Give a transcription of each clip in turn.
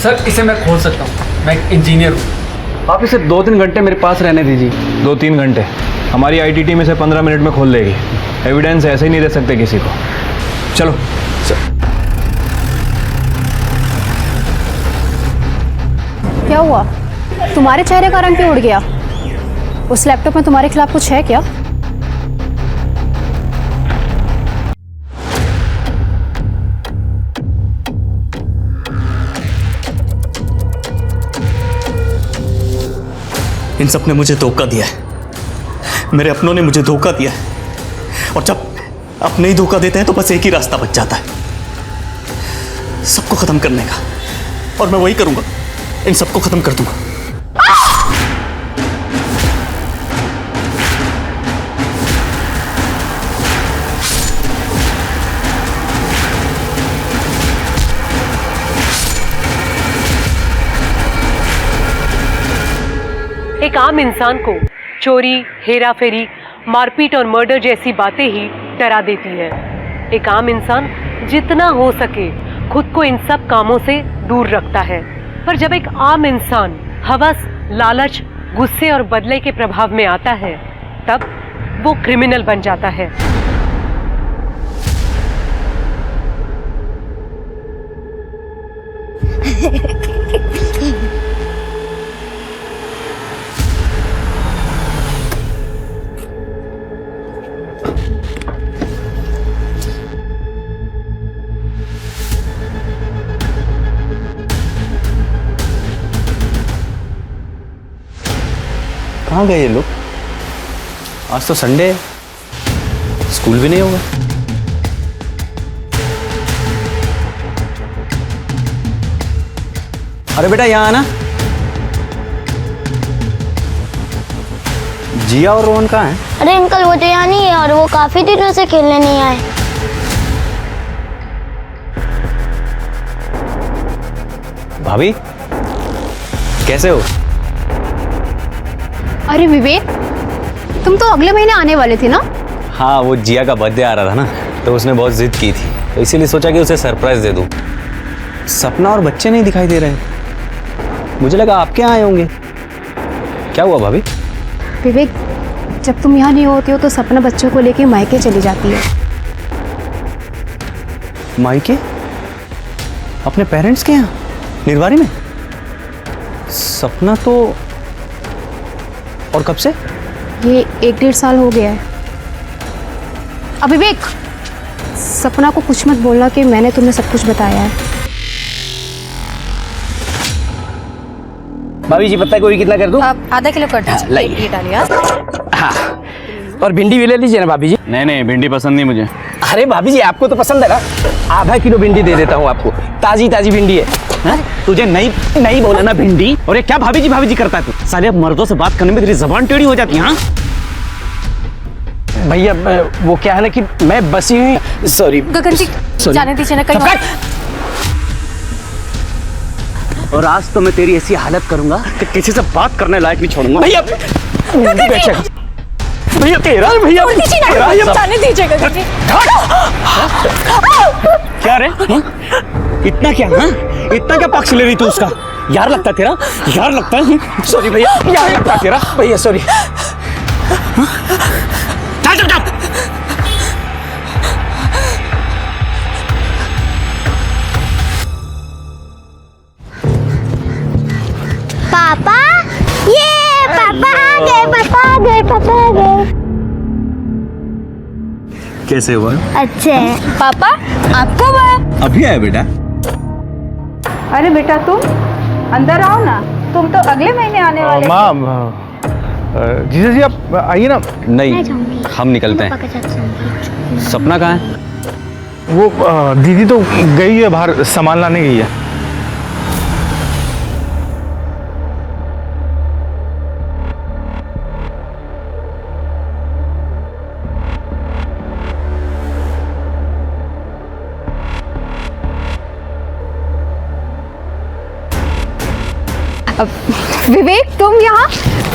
Sir इसे मैं खोल सकता हूँ, मैं एक इंजीनियर हूँ। आप इसे 2-3 घंटे मेरे पास रहने दीजिए। 2-3 घंटे? हमारी आईटी टीम इसे 15 मिनट में खोल देगी। एविडेंस ऐसे ही नहीं दे सकते किसी को। चलो क्या हुआ? तुम्हारे चेहरे का रंग क्यों उड़ गया? उस लैपटॉप में तुम्हारे खिलाफ कुछ है क्या? इन सब ने मुझे धोखा दिया है, मेरे अपनों ने मुझे धोखा दिया है। और जब अपने ही धोखा देते हैं तो बस एक ही रास्ता बच जाता है, सबको खत्म करने का। और मैं वही करूंगा, इन सबको खत्म कर दूंगा। एक आम इंसान को चोरी, हेरा फेरी, मारपीट और मर्डर जैसी बातें ही डरा देती है। एक आम इंसान जितना हो सके खुद को इन सब कामों से दूर रखता है, पर जब एक आम इंसान हवस, लालच, गुस्से और बदले के प्रभाव में आता है, तब वो क्रिमिनल बन जाता है। कहाँ गए ये लोग? आज तो संडे है, स्कूल भी नहीं होगा। अरे बेटा यहाँ आना। जिया और रोहन कहाँ हैं? अरे अंकल वो तो यहाँ नहीं है और वो काफी दिनों से खेलने नहीं आए। भाभी कैसे हो? अरे विवेक, तुम तो अगले महीने आने वाले थे ना? हाँ, वो जिया का बर्थडे आ रहा था ना, तो उसने बहुत जिद की थी, तो इसीलिए सोचा कि उसे सरप्राइज दे दूं। सपना और बच्चे नहीं दिखाई दे रहे, मुझे लगा आपके यहाँ आए होंगे। क्या हुआ भाभी? विवेक, जब तुम यहाँ नहीं होते हो तो सपना बच्चों को लेके मायके चली जाती है। मायके? अपने पेरेंट्स के यहाँ निर्वारी में? सपना तो, और कब से? ये 1-1.5 साल हो गया है। अब विवेक, सपना को कुछ मत बोलना कि मैंने तुम्हें सब कुछ बताया है। भाभी जी पत्ता गोभी कितना कर दूं? आप आधा किलो कर दीजिए। लाइए। डालिए। हाँ, और भिंडी भी ले लीजिए ना भाभी जी। नहीं, भिंडी पसंद नहीं मुझे। अरे भाभी जी आपको तो पसंद है ना, आधा किलो भिंडी दे देता हूँ आपको, ताजी ताजी भिंडी है। हाँ? तुझे नहीं बोला ना भिंडी। और ये क्या भाभी जी करता है तू? साले अब मर्दों से बात करने में तेरी जबान टेढ़ी हो जाती है। हाँ भैया, वो क्या है ना कि मैं बसी हुई, सॉरी गगन जी, जाने दीजिए ना कहीं। और आज तो मैं तेरी ऐसी हालत करूंगा कि किसी से बात करने लायक नहीं छोड़ूंगा। भैया भैया तेरा जाने दीजिए गगन जी। क्या रे? इतना क्या? हाँ, इतना क्या पक्ष ले रही तू उसका? यार लगता तेरा, यार लगता है। सॉरी भैया, यार लगता तेरा भैया, सॉरी। पापा, ये पापा आ गए। कैसे हुआ? अच्छे हैं। पापा, आपको अभी आया बेटा? अरे बेटा तुम अंदर आओ ना, तुम तो अगले महीने आने वाले। माँ, जीजा जी आप आइए ना। नहीं, हम निकलते हैं। सपना कहाँ है? वो दीदी तो गई है बाहर, सामान लाने गई है। विवेक, तुम यहाँ?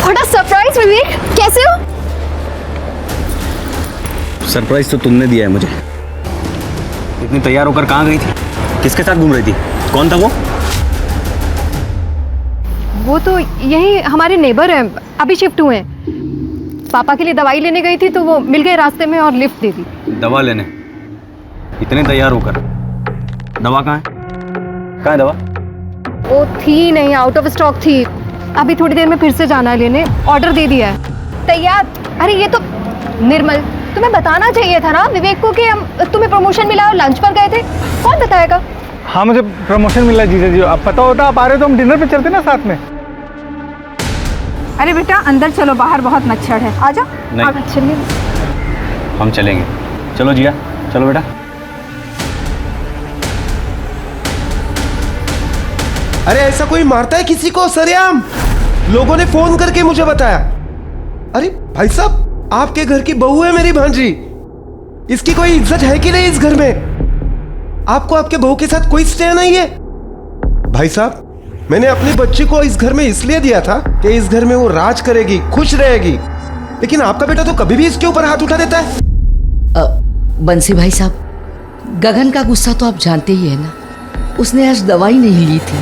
थोड़ा सरप्राइज। विवेक कैसे हो? सरप्राइज तो तुमने दिया है मुझे। इतनी तैयार होकर कहाँ गई थी? किसके साथ घूम रही थी? कौन था वो? वो तो यही हमारे नेबर हैं, अभी शिफ्ट हुए हैं। पापा के लिए दवाई लेने गई थी तो वो मिल गए रास्ते में और लिफ्ट दे दी। दवा लेने इतने तैयार होकर, दवा कहाँ है दवा? वो थी नहीं, आउट ऑफ स्टॉक थी। अभी थोड़ी देर में फिर से जाना है लेने, ऑर्डर दे दिया है। तैयार? अरे ये तो निर्मल, तुम्हें बताना चाहिए था ना विवेक को कि हम तुम्हें प्रमोशन मिला और लंच पर गए थे। कौन बताएगा? हाँ मुझे प्रमोशन मिला जीजा जी, अब पता होता आप आ रहे हो तो हम डिनर पे चलते ना साथ में। अरे बेटा अंदर चलो, बाहर बहुत मच्छर है, आ जाओ। नहीं, चलिए हम चलेंगे। चलो जिया, चलो बेटा। अरे ऐसा कोई मारता है किसी को सरेआम? लोगों ने फोन करके मुझे बताया। अरे भाई साहब, आपके घर की बहू है मेरी भांजी, इसकी कोई इज्जत है कि नहीं इस घर में? आपको आपके बहू के साथ कोई स्नेह नहीं है? भाई साहब, मैंने अपनी बच्ची को इस घर में इसलिए दिया था कि इस घर में वो राज करेगी, खुश रहेगी, लेकिन आपका बेटा तो कभी भी इसके ऊपर हाथ उठा देता है। बंसी भाई साहब, गगन का गुस्सा तो आप जानते ही है ना, उसने आज दवाई नहीं ली थी।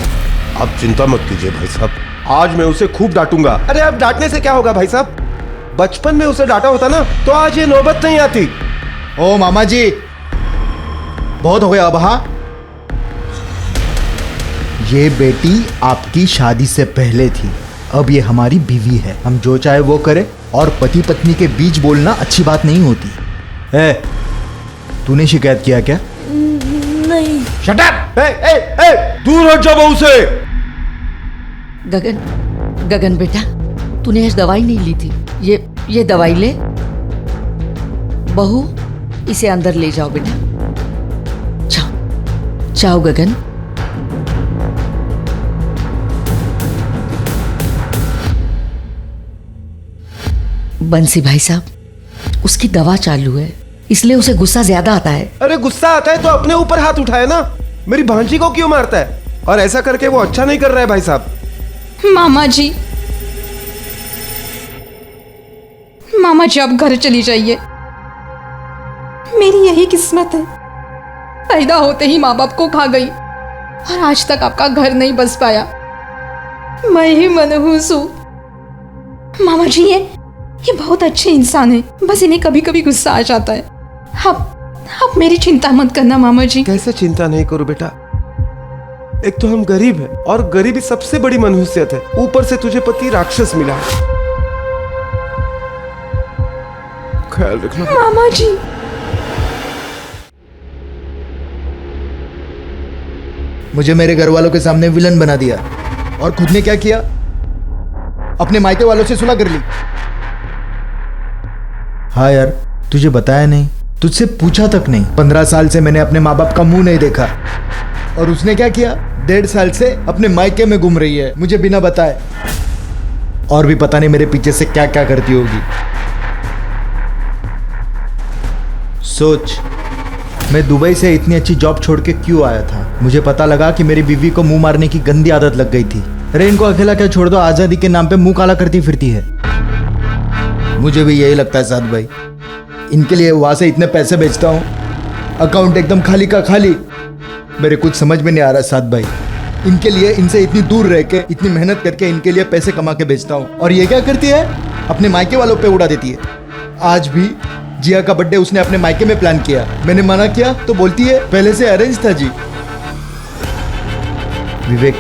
आप चिंता मत कीजिए भाई साहब, आज मैं उसे खूब डांटूंगा। अरे अब डांटने से क्या होगा भाई साहब, बचपन में उसे डांटा होता ना तो आज ये नौबत नहीं आती। ओ मामा जी, बहुत हो गया अब। हाँ, ये बेटी आपकी शादी से पहले थी, अब ये हमारी बीवी है। हम जो चाहे वो करें, और पति पत्नी के बीच बोलना अच्छी बात नहीं होती है। तूने शिकायत किया क्या? नहीं। Shut up! दूर हट जाओ बहू से। गगन बेटा, तूने आज दवाई नहीं ली थी, ये दवाई ले। बहू, इसे अंदर ले जाओ बेटा। जाओ गगन। बंसी भाई साहब, उसकी दवा चालू है, इसलिए उसे गुस्सा ज्यादा आता है। अरे गुस्सा आता है तो अपने ऊपर हाथ उठाए ना, मेरी भांजी को क्यों मारता है? और ऐसा करके वो अच्छा नहीं कर रहा है भाई साहब। मामा जी, मामा जी आप घर चली जाइए, मेरी यही किस्मत है, पैदा होते ही माँ बाप को खा गई और आज तक आपका घर नहीं बस पाया। मैं ही मनहूस हूँ। मामा जी ये बहुत अच्छे इंसान है, बस इन्हें कभी कभी गुस्सा आ जाता है। आप मेरी चिंता मत करना मामा जी। कैसे चिंता नहीं करूं बेटा, एक तो हम गरीब हैं और गरीबी सबसे बड़ी मनहूसियत है, ऊपर से तुझे पति राक्षस मिला है। ख्याल रखना मामा जी। मुझे मेरे घर वालों के सामने विलन बना दिया, और खुद ने क्या किया? अपने मायके वालों से सुलह कर ली। हाँ यार, तुझे बताया नहीं, तुझसे पूछा तक नहीं। 15 साल से मैंने अपने माँ बाप का मुंह नहीं देखा, और उसने क्या किया? 1.5 साल से अपने मायके में घूम रही है मुझे बिना बताए, और भी पता नहीं मेरे पीछे से क्या क्या करती होगी। सोच, मैं दुबई से इतनी अच्छी जॉब छोड़ के क्यों आया था? मुझे पता लगा कि मेरी बीवी को मुंह मारने की गंदी आदत लग गई थी। अरे इनको अकेला क्या छोड़ दो, आजादी के नाम पे मुंह काला करती फिरती है। मुझे भी यही लगता है साथ भाई, इनके लिए वहां से इतने पैसे भेजता हूँ, अकाउंट एकदम खाली का खाली। मेरे कुछ समझ में नहीं आ रहा साथ भाई, इनके लिए इनसे इतनी दूर रह के इतनी मेहनत करके इनके लिए पैसे कमा के भेजता हूँ, और ये क्या करती है? अपने मायके वालों पे उड़ा देती है। आज भी जिया का बर्थडे उसने अपने मायके में प्लान किया, मैंने मना किया तो बोलती है पहले से अरेंज था जी। विवेक,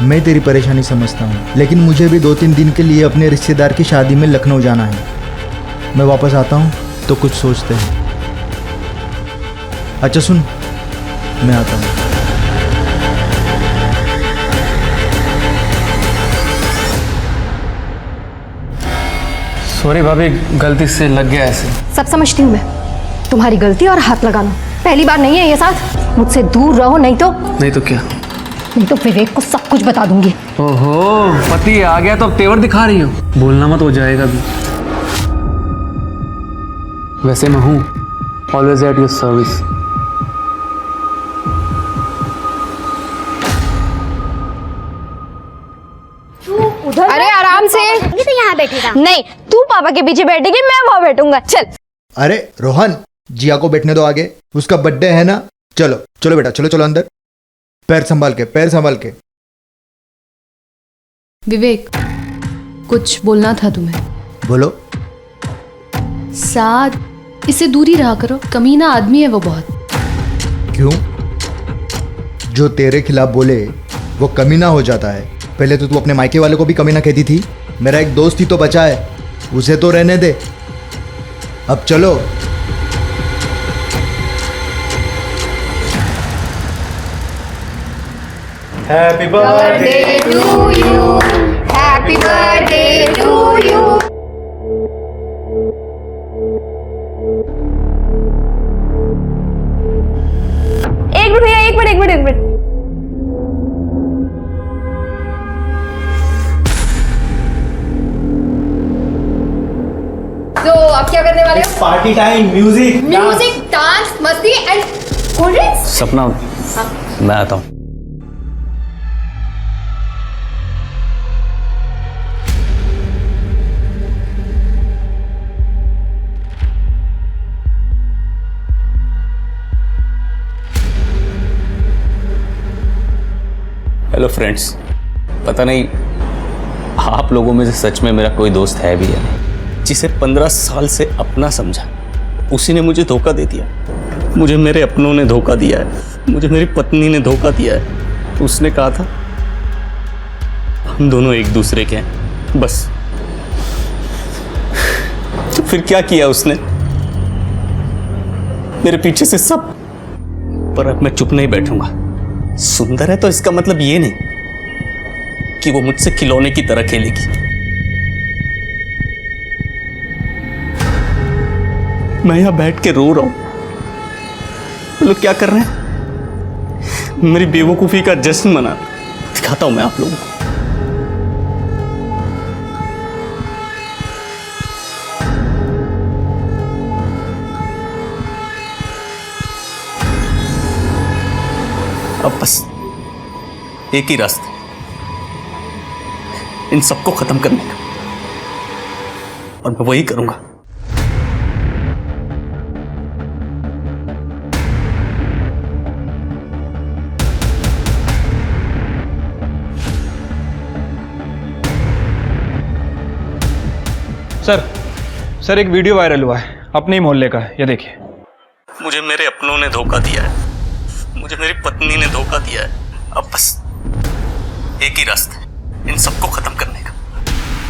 मैं तेरी परेशानी समझता हूँ, लेकिन मुझे भी 2-3 दिन के लिए अपने रिश्तेदार की शादी में लखनऊ जाना है। मैं वापस आता हूँ तो कुछ सोचते हैं। अच्छा सुन, मैं आता हूँ। सॉरी भाभी, गलती से लग गया ऐसे। सब समझती हूँ मैं, तुम्हारी गलती और हाथ लगाना पहली बार नहीं है ये साथ। मुझसे दूर रहो, नहीं तो क्या? नहीं तो विवेक को सब कुछ बता दूंगी। ओहो, पति आ गया तो अब तेवर दिखा रही हो, बोलना मत, हो जाएगा भी। वैसे मैं हूँ ऑलवेज एट योर सर्विस। अरे आराम से। ये तो यहाँ बैठेगा। नहीं, तू पापा के पीछे बैठेगी, मैं वहां बैठूंगा। चल। अरे रोहन, जिया को बैठने दो आगे, उसका बर्थडे है ना। चलो चलो बेटा, चलो चलो अंदर। पैर संभाल के, पैर संभाल के। विवेक, कुछ बोलना था तुम्हें। बोलो। साथ इससे दूरी रहा करो, कमीना आदमी है वो बहुत। क्यों? जो तेरे खिलाफ बोले वो कमीना हो जाता है। पहले तो तू अपने मायके वाले को भी कमीना कहती थी। मेरा एक दोस्त ही तो बचा है, उसे तो रहने दे। अब चलो। Happy birthday to you, happy birthday to you. एक मिनट भैया, एक मिनट। तो आप क्या करने वाले हो? पार्टी टाइम, म्यूजिक डांस, मस्ती एंड कोल्ड ड्रिंक्स। सपना, मैं आता हूँ। हेलो फ्रेंड्स, पता नहीं आप लोगों में से सच में मेरा कोई दोस्त है भी या नहीं, जिसे 15 साल से अपना समझा, उसी ने मुझे धोखा दे दिया। मुझे मेरे अपनों ने धोखा दिया है, मुझे मेरी पत्नी ने धोखा दिया है। उसने कहा था हम दोनों एक दूसरे के हैं, बस। तो फिर क्या किया उसने? मेरे पीछे से सब। पर अब मैं चुप नहीं बैठूंगा। सुंदर है तो इसका मतलब ये नहीं कि वो मुझसे खिलौने की तरह खेलेगी। मैं यहां बैठ के रो रहा हूं, लोग क्या कर रहे हैं? मेरी बेवकूफी का जश्न मना। दिखाता हूं मैं आप लोगों को। अब बस एक ही रास्ता, इन सबको खत्म करने का, और मैं वही करूंगा। सर एक वीडियो वायरल हुआ है अपने ही मोहल्ले का, ये देखिए। मुझे मेरे अपनों ने धोखा दिया है, मुझे मेरी पत्नी ने धोखा दिया है। अब बस एक ही रास्ता है, इन सबको खत्म करने का।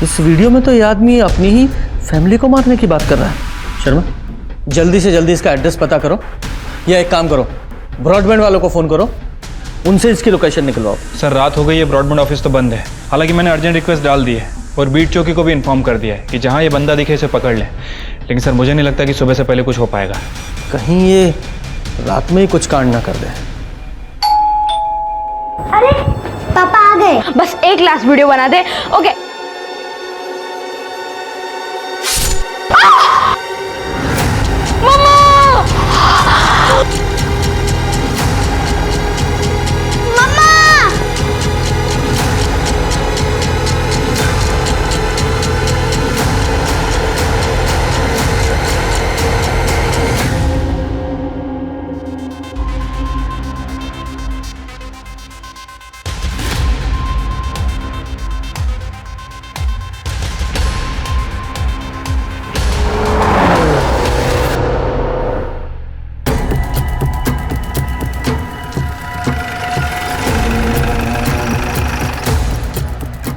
इस वीडियो में तो ये आदमी अपनी ही फैमिली को मारने की बात कर रहा है। शर्मा, जल्दी से जल्दी इसका एड्रेस पता करो, या एक काम करो, ब्रॉडबैंड वालों को फ़ोन करो, उनसे इसकी लोकेशन निकलवाओ। सर रात हो गई है, ब्रॉडबैंड ऑफिस तो बंद है। हालांकि मैंने अर्जेंट रिक्वेस्ट डाल दी है और बीट चौकी को भी इन्फॉर्म कर दिया है कि जहाँ ये बंदा दिखे इसे पकड़ लें। लेकिन सर मुझे नहीं लगता कि सुबह से पहले कुछ हो पाएगा। कहीं ये रात में ही कुछ कांड ना कर दे। अरे पापा आ गए। बस एक लास्ट वीडियो बना दे। ओके।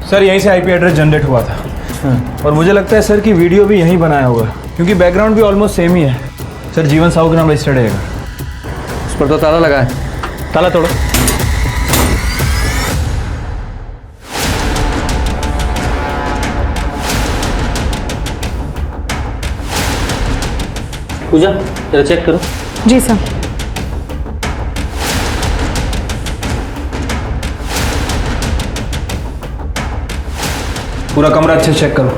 सर यहीं से आईपी एड्रेस जनरेट हुआ था और मुझे लगता है सर कि वीडियो भी यहीं बनाया होगा, क्योंकि बैकग्राउंड भी ऑलमोस्ट सेम ही है। सर जीवन साहू के नाम रजिस्टर्ड है। उस पर तो ताला लगा है, ताला तोड़ो। पूजा जरा चेक करो। जी सर। पूरा कमरा अच्छे से चेक करो।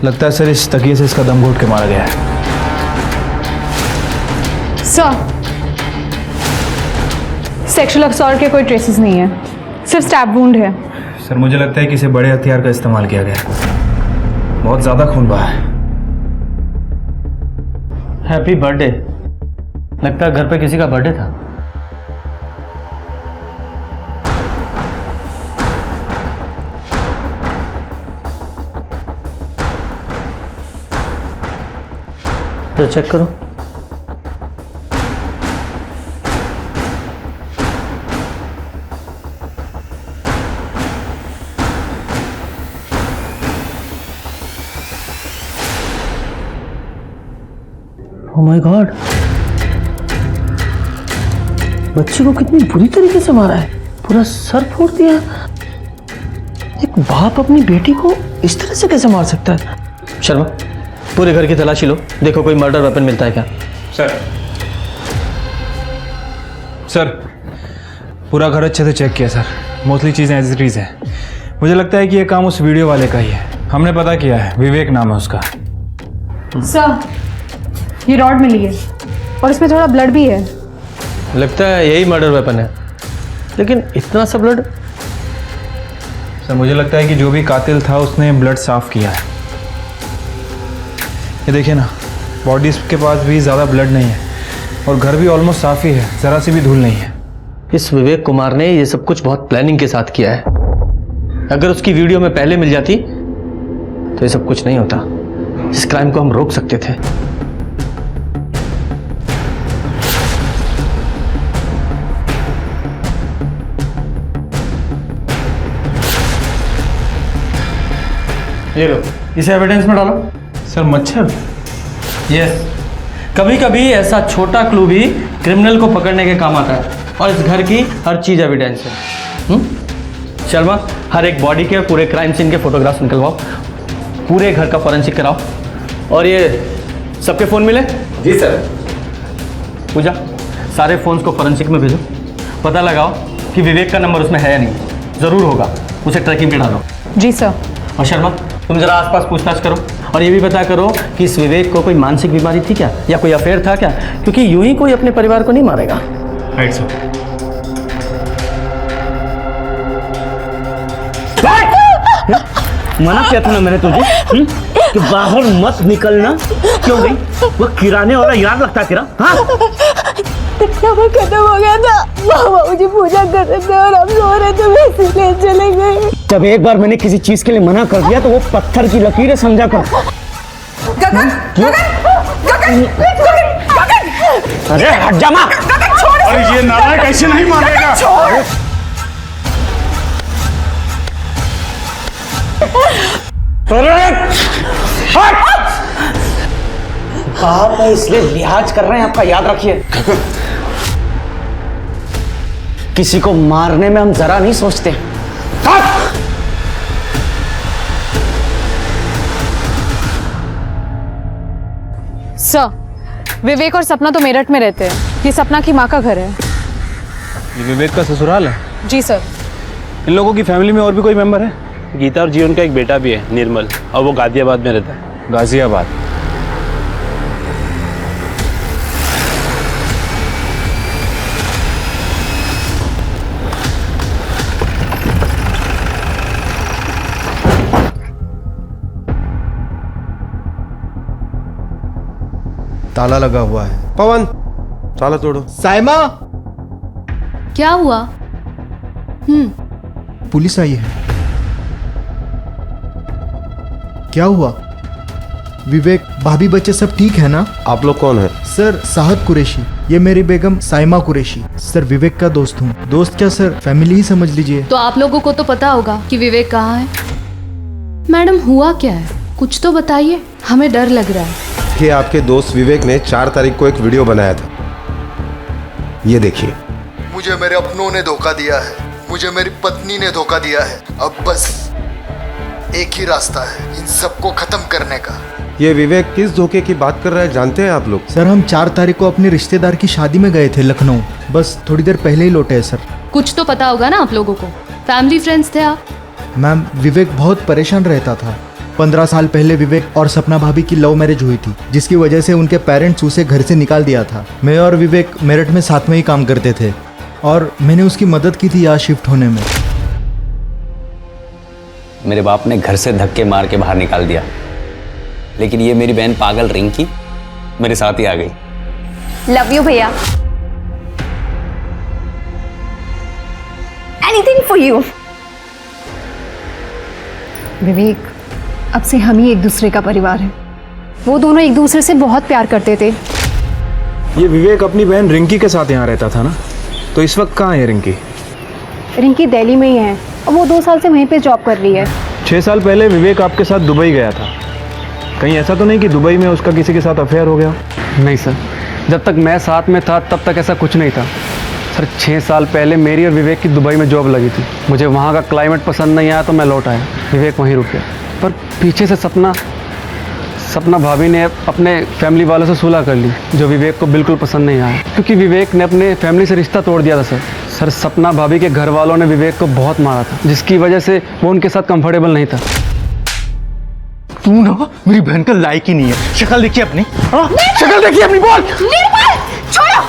लगता है सर इस तकिए से इसका दम घोट के मारा गया है। सर सेक्सुअल असॉल्ट के कोई ट्रेसेस नहीं है, सिर्फ स्टैब वुंड है। सर मुझे लगता है कि इसे बड़े हथियार का इस्तेमाल किया गया। बहुत ज़्यादा खून बहा है। Happy birthday. लगता है घर पे किसी का बर्थडे था। तो चेक करो। ओह माय गॉड, बच्चे को कितनी बुरी तरीके से मारा है, पूरा सर फोड़ दिया। एक बाप अपनी बेटी को इस तरह से कैसे मार सकता है? शर्मा, पूरे घर की तलाशी लो, देखो कोई मर्डर वेपन मिलता है क्या। सर पूरा घर अच्छे से चेक किया सर, मोस्टली चीज़ें एज इट इज़ है। मुझे लगता है कि ये काम उस वीडियो वाले का ही है। हमने पता किया है, विवेक नाम है उसका। सर, ये रॉड मिली है और इसमें थोड़ा ब्लड भी है। लगता है यही मर्डर वेपन है, लेकिन इतना सा ब्लड। सर मुझे लगता है कि जो भी कातिल था उसने ब्लड साफ किया है। ये देखिए ना, बॉडी के पास भी ज़्यादा ब्लड नहीं है और घर भी ऑलमोस्ट साफ ही है, ज़रा सी भी धूल नहीं है। इस विवेक कुमार ने ये सब कुछ बहुत प्लानिंग के साथ किया है। अगर उसकी वीडियो में पहले मिल जाती तो ये सब कुछ नहीं होता। इस क्राइम को हम रोक सकते थे। ये लो, इसे एविडेंस में डालो। सर मच्छर? यस, कभी कभी ऐसा छोटा क्लू भी क्रिमिनल को पकड़ने के काम आता है और इस घर की हर चीज एविडेंस है। शर्मा, हर एक बॉडी के पूरे क्राइम सीन के फोटोग्राफ्स निकलवाओ, पूरे घर का फॉरेंसिक कराओ। और ये सबके फ़ोन मिले? जी सर। पूजा, सारे फ़ोन्स को फॉरेंसिक में भेजो, पता लगाओ कि विवेक का नंबर उसमें है या नहीं। ज़रूर होगा, उसे ट्रैकिंग पे डालो। जी सर। और शर्मा, तुम जरा आसपास पूछताछ करो और ये भी पता करो कि इस विवेक को कोई मानसिक बीमारी थी क्या, या कोई अफेयर था क्या, क्योंकि यूं ही कोई अपने परिवार को नहीं मारेगा। Right sir. मना किया था ना मैंने तुझे कि बाहर मत निकलना। क्यों गई? वो किराने वाला याद रखता है तेरा? हाँ? खत्म हो गया था, बाबा मुझे पूजा कर रहे थे और हम सो रहे थे, मैं इसलिए चले गए। जब एक बार मैंने किसी चीज के लिए मना कर दिया तो वो पत्थर की लकीरें समझा कर। गगन, गगन, गगन, अरे हट जा माँ। अरे ये नालायक कैसे नहीं मारेगा? आप इसलिए लिहाज कर रहे हैं, आपका याद रखिए। किसी को मारने में हम जरा नहीं सोचते। सर, विवेक और सपना तो मेरठ में रहते हैं। ये सपना की माँ का घर है। ये विवेक का ससुराल है? जी सर। इन लोगों की फैमिली में और भी कोई मेंबर है? गीता और जीवन का एक बेटा भी है, निर्मल, और वो गाजियाबाद में रहता है। गाजियाबाद? ताला लगा हुआ है। पवन, ताला तोड़ो। साइमा, क्या हुआ? पुलिस आई है। क्या हुआ? विवेक, भाभी, बच्चे सब ठीक है ना? आप लोग कौन है? सर, साहद कुरैशी, ये मेरी बेगम साइमा कुरैशी। सर, विवेक का दोस्त हूँ। दोस्त क्या सर, फैमिली ही समझ लीजिए। तो आप लोगों को तो पता होगा कि विवेक कहाँ है। मैडम, हुआ क्या है? कुछ तो बताइए, हमें डर लग रहा है। कि आपके दोस्त विवेक ने 4 तारीख को एक वीडियो बनाया था, ये देखिए। मुझे मेरे अपनों ने धोखा दिया है, मुझे मेरी पत्नी ने धोखा दिया है। अब बस एक ही रास्ता है इन सबको खत्म करने का। ये विवेक किस धोखे की बात कर रहा है जानते हैं आप लोग? सर, हम 4 तारीख को अपने रिश्तेदार की शादी में गए थे लखनऊ, बस थोड़ी देर पहले ही लौटे हैं सर। कुछ तो पता होगा ना आप लोगों को, फैमिली फ्रेंड्स थे आप। मैम, विवेक बहुत परेशान रहता था। 15 साल पहले विवेक और सपना भाभी की लव मैरिज हुई थी, जिसकी वजह से उनके पेरेंट्स उसे घर से निकाल दिया था। मैं और विवेक मेरठ में साथ में ही काम करते थे और मैंने उसकी मदद की थी यहाँ शिफ्ट होने में। मेरे बाप ने घर से धक्के मार के बाहर निकाल दिया लेकिन ये मेरी बहन पागल रिंकी मेरे साथ ही आ गई। लव यू भैया। Anything for you. विवेक, अब से हम ही एक दूसरे का परिवार है। वो दोनों एक दूसरे से बहुत प्यार करते थे। ये विवेक अपनी बहन रिंकी के साथ यहाँ रहता था ना, तो इस वक्त कहाँ है रिंकी? रिंकी दिल्ली में ही है और वो 2 साल से वहीं पे जॉब कर रही है। 6 साल पहले विवेक आपके साथ दुबई गया था। कहीं ऐसा तो नहीं कि दुबई में उसका किसी के साथ अफेयर हो गया? नहीं सर, जब तक मैं साथ में था तब तक ऐसा कुछ नहीं था सर। 6 साल पहले मेरी और विवेक की दुबई में जॉब लगी थी। मुझे वहाँ का क्लाइमेट पसंद नहीं आया तो मैं लौट आया। विवेक वहीं रुक गया। पर पीछे से सपना भाभी ने अपने फैमिली वालों से सुलह कर ली, जो विवेक को बिल्कुल पसंद नहीं आया, क्योंकि विवेक ने अपने फैमिली से रिश्ता तोड़ दिया था सर। सपना भाभी के घर वालों ने विवेक को बहुत मारा था, जिसकी वजह से वो उनके साथ कंफर्टेबल नहीं था। तू ना मेरी बहन का लायक ही नहीं है। शक्ल देखिए अपनी, शक्ल देखिए अपनी। बोल निर्मल, छोड़ो।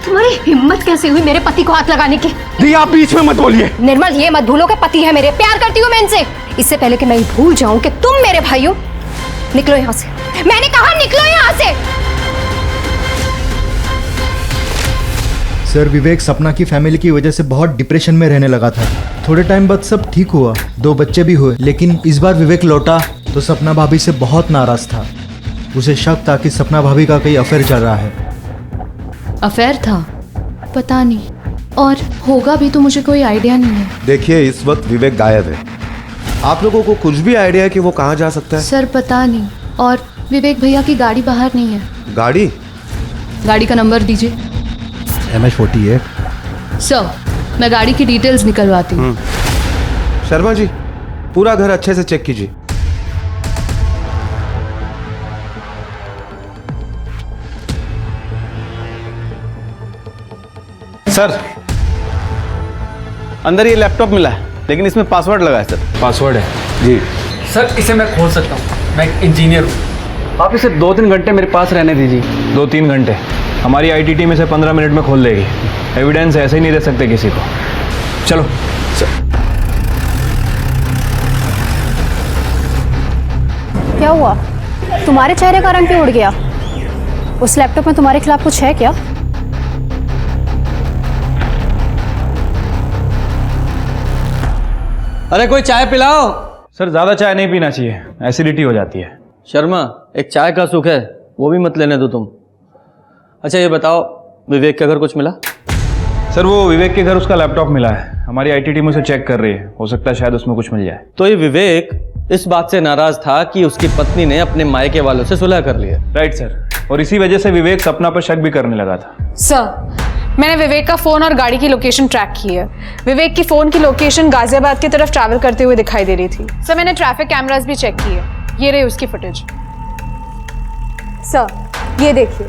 तुम्हारी हिम्मत कैसे हुई मेरे पति को हाथ लगाने की? दी, आप बीच में मत बोलिए। निर्मल, ये मत भूलो कि पति है मेरे, प्यार करती हूँ मैं इनसे। इससे पहले कि मैं भूल जाऊं कि तुम मेरे भाई हो, निकलो यहाँ से। मैंने कहा निकलो यहाँ से। सर, विवेक सपना की फैमिली की वजह से बहुत डिप्रेशन में रहने लगा था। थोड़े टाइम बाद सब ठीक हुआ, 2 बच्चे भी हुए, लेकिन इस बार विवेक लौटा तो सपना भाभी से बहुत नाराज था। उसे शक था कि सपना भाभी का कहीं अफेयर चल रहा है। अफेयर था? पता नहीं, और होगा भी तो मुझे कोई आइडिया नहीं है। देखिए, इस वक्त विवेक गायब है। आप लोगों को कुछ भी आइडिया है कि वो कहाँ जा सकता है? सर पता नहीं, और विवेक भैया की गाड़ी बाहर नहीं है। गाड़ी का नंबर दीजिए। MH48। सर, मैं गाड़ी की डिटेल्स निकलवाती हूँ। शर्मा जी, पूरा घर अच्छे से चेक कीजिए। सर, अंदर ये लैपटॉप मिला है, लेकिन इसमें पासवर्ड लगा है सर। पासवर्ड है? जी सर, इसे मैं खोल सकता हूँ, मैं एक इंजीनियर हूँ। आप इसे 2-3 घंटे मेरे पास रहने दीजिए। 2-3 घंटे? हमारी IT टीम इसे 15 मिनट में खोल देगी। एविडेंस ऐसे ही नहीं दे सकते किसी को। चलो क्या हुआ? तुम्हारे चेहरे का रंग क्यों उड़ गया? उस लैपटॉप में तुम्हारे खिलाफ कुछ है क्या? अरे कोई चाय पिलाओ। सर, ज़्यादा चाय नहीं पीना चाहिए, एसिडिटी हो जाती है। शर्मा, एक चाय का सुख है, वो भी मत लेने दो तुम। अच्छा ये बताओ, विवेक के घर कुछ मिला? सर, वो विवेक के घर उसका लैपटॉप मिला है। हमारी IT टीम उसे चेक कर रही है, हो सकता है शायद उसमें कुछ मिल जाए। तो ये विवेक इस बात से नाराज था कि उसकी पत्नी ने अपने मायके वालों से सुलह कर लिया। राइट सर, और इसी वजह से विवेक सपना पर शक भी करने लगा था। सर, मैंने विवेक का फोन और गाड़ी की लोकेशन ट्रैक की है। विवेक की फोन की लोकेशन गाजियाबाद की तरफ ट्रैवल करते हुए दिखाई दे रही थी। सर, मैंने ट्रैफिक कैमरास भी चेक किए, ये रही उसकी फुटेज। सर ये देखिए,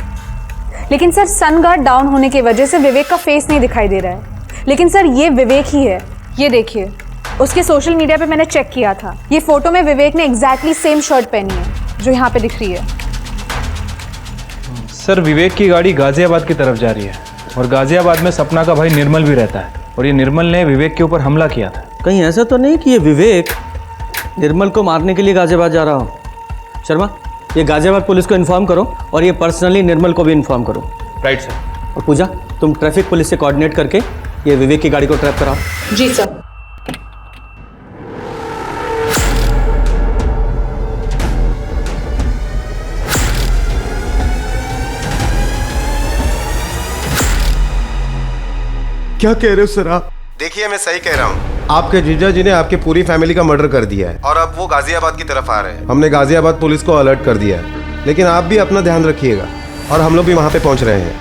लेकिन सर सन गार्ड डाउन होने की वजह से विवेक का फेस नहीं दिखाई दे रहा है। लेकिन सर ये विवेक ही है, ये देखिए, उसके सोशल मीडिया पे मैंने चेक किया था। ये फोटो में विवेक ने एग्जैक्टली सेम शर्ट पहनी है जो यहाँ पे दिख रही है। सर, विवेक की गाड़ी गाजियाबाद की तरफ जा रही है और गाजियाबाद में सपना का भाई निर्मल भी रहता है, और ये निर्मल ने विवेक के ऊपर हमला किया था। कहीं ऐसा तो नहीं कि ये विवेक निर्मल को मारने के लिए गाजियाबाद जा रहा हो? शर्मा, ये गाजियाबाद पुलिस को इन्फॉर्म करो और ये पर्सनली निर्मल को भी इन्फॉर्म करो। Right sir. और पूजा, तुम ट्रैफिक पुलिस से कोऑर्डिनेट करके ये विवेक की गाड़ी को ट्रैप कराओ। जी सर। क्या कह रहे हो सर आप? देखिए, मैं सही कह रहा हूँ। आपके जीजा जी ने आपके पूरी फैमिली का मर्डर कर दिया है और अब वो गाजियाबाद की तरफ आ रहे हैं। हमने गाजियाबाद पुलिस को अलर्ट कर दिया है, लेकिन आप भी अपना ध्यान रखिएगा और हम लोग भी वहां पे पहुंच रहे हैं।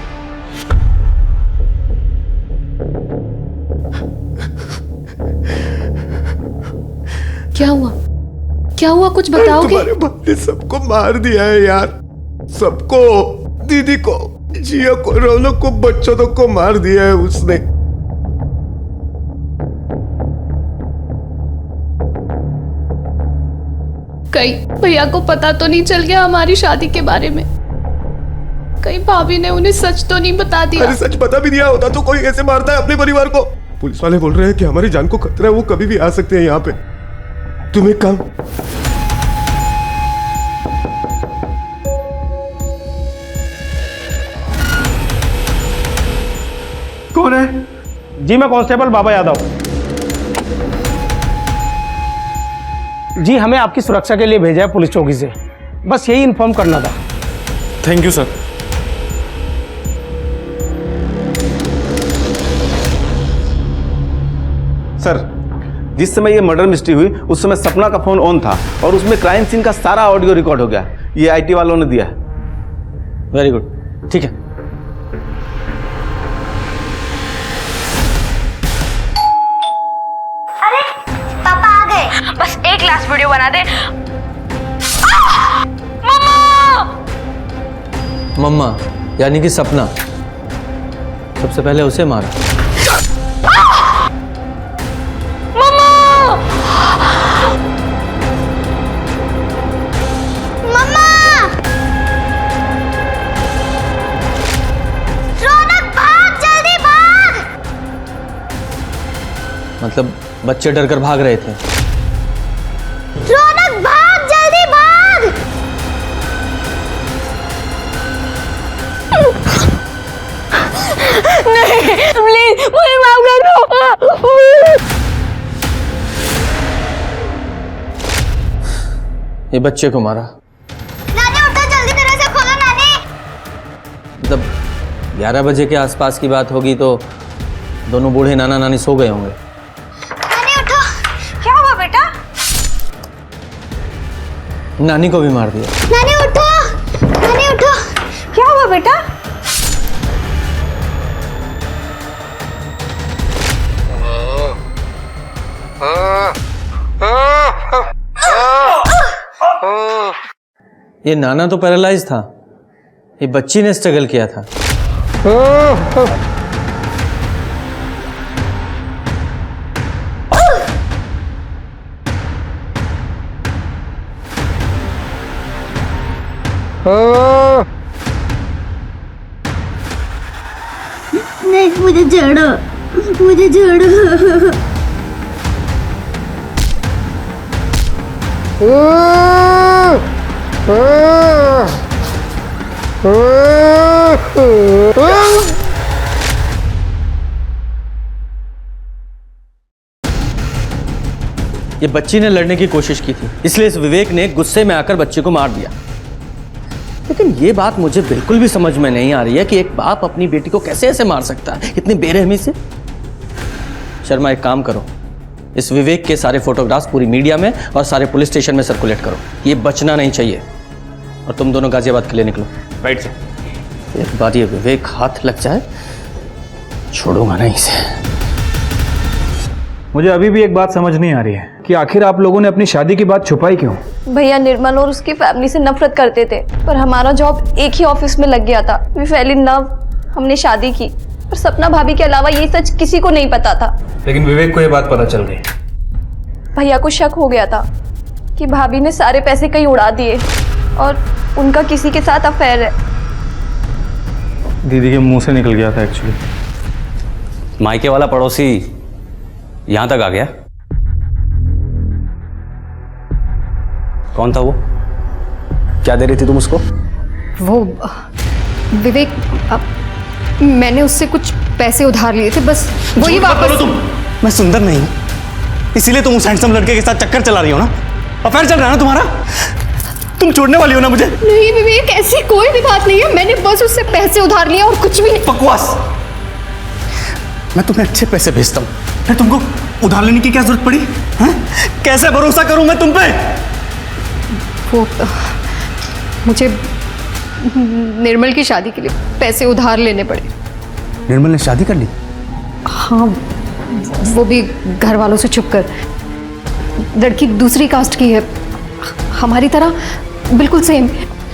क्या हुआ कुछ बताओगे? तुम्हारे बाप ने सबको मार दिया है यार, सबको, दीदी को, जिया को, रौनक को, बच्चों तक को मार दिया है उसने। कहीं भैया को पता तो नहीं चल गया हमारी शादी के बारे में? कहीं भाभी ने उन्हें सच तो नहीं बता दिया? अरे सच बता भी दिया होता तो कोई ऐसे मारता है अपने परिवार को? पुलिस वाले बोल रहे हैं कि हमारी जान को खतरा है, वो कभी भी आ सकते हैं यहाँ पे। तुम एक काम, कौन है? जी मैं कांस्टेबल बाबा यादव। जी हमें आपकी सुरक्षा के लिए भेजा है पुलिस चौकी से, बस यही इन्फॉर्म करना था। Thank you sir. सर जिस समय ये मर्डर मिस्ट्री हुई उस समय सपना का फोन ऑन था और उसमें क्राइम सीन का सारा ऑडियो रिकॉर्ड हो गया। ये आईटी वालों ने दिया है। वेरी गुड, ठीक है। अरे पापा आ गए, बस एक लास्ट वीडियो बना दे। मम्मा! मम्मा यानी कि सपना, सबसे पहले उसे मारा। मतलब बच्चे डर कर भाग रहे थे। रौनक भाग, जल्दी भाग! नहीं प्लीज मुझे माफ कर दो। ये बच्चे को मारा। नानी उठो, जल्दी दरवाजा खोलो नानी। मतलब 11 बजे के आसपास की बात होगी तो दोनों बूढ़े नाना नानी सो गए होंगे। क्या हुआ बेटा? नानी को भी मार दिया। नानी उठो, नानी उठो। क्या हुआ बेटा? ये नाना तो पैरालाइज था, ये बच्ची ने स्ट्रगल किया था। नहीं मुझे छोड़ो, मुझे छोड़ो। ये बच्ची ने लड़ने की कोशिश की थी, इसलिए इस विवेक ने गुस्से में आकर बच्ची को मार दिया। लेकिन ये बात मुझे बिल्कुल भी समझ में नहीं आ रही है कि एक बाप अपनी बेटी को कैसे ऐसे मार सकता है, इतनी बेरहमी से। शर्मा एक काम करो, इस विवेक के सारे फोटोग्राफ्स पूरी मीडिया में और सारे पुलिस स्टेशन में सर्कुलेट करो। ये बचना नहीं चाहिए। और तुम दोनों गाजियाबाद के लिए निकलो। Right sir. एक बार ये विवेक हाथ लग जाए छोड़ूंगा नहीं इसे। मुझे अभी भी एक बात समझ नहीं आ रही है कि आखिर आप लोगों ने अपनी शादी की बात छुपाई क्यों? भैया निर्मल और उसकी फैमिली से नफरत करते थे, पर हमारा जॉब एक ही ऑफिस में लग गया था। वी फेल इन लव, हमने शादी की, पर सपना भाभी के अलावा ये सच किसी को नहीं पता था। लेकिन विवेक को ये बात पता चल गई। भैया को शक हो गया था कि भाभी ने सारे पैसे कहीं उड़ा दिए और उनका किसी के साथ अफेयर है। दीदी के मुंह से निकल गया था एक्चुअली। मायके वाला पड़ोसी यहां तक आ गया। कौन था वो? क्या दे रही थी तुम उसको? वो विवेक, मैंने उससे कुछ पैसे उधार लिए थे, बस वही वापस। तुम, मैं सुंदर नहीं हूं इसीलिए तुम उस हैंडसम लड़के के साथ चक्कर चला रही हो ना? अफेयर चल रहा है ना तुम्हारा? तुम छोड़ने वाली हो ना मुझे? नहीं विवेक, ऐसी कोई भी बात नहीं है। मैंने बस उससे पैसे उधार लिए और कुछ भी नहीं। बकवास। मैं तुम्हें अच्छे पैसे भेजता हूं, फिर तुमको उधार लेने की क्या जरूरत पड़ी? हैं? कैसे भरोसा करूं मैं तुम पे? वो मुझे निर्मल की शादी के लिए पैसे उधार लेने पड़े। निर्मल ने शादी कर ली? हाँ, वो भी घर वालों से छुप कर। लड़की दूसरी कास्ट की है, हमारी तरह बिल्कुल सेम।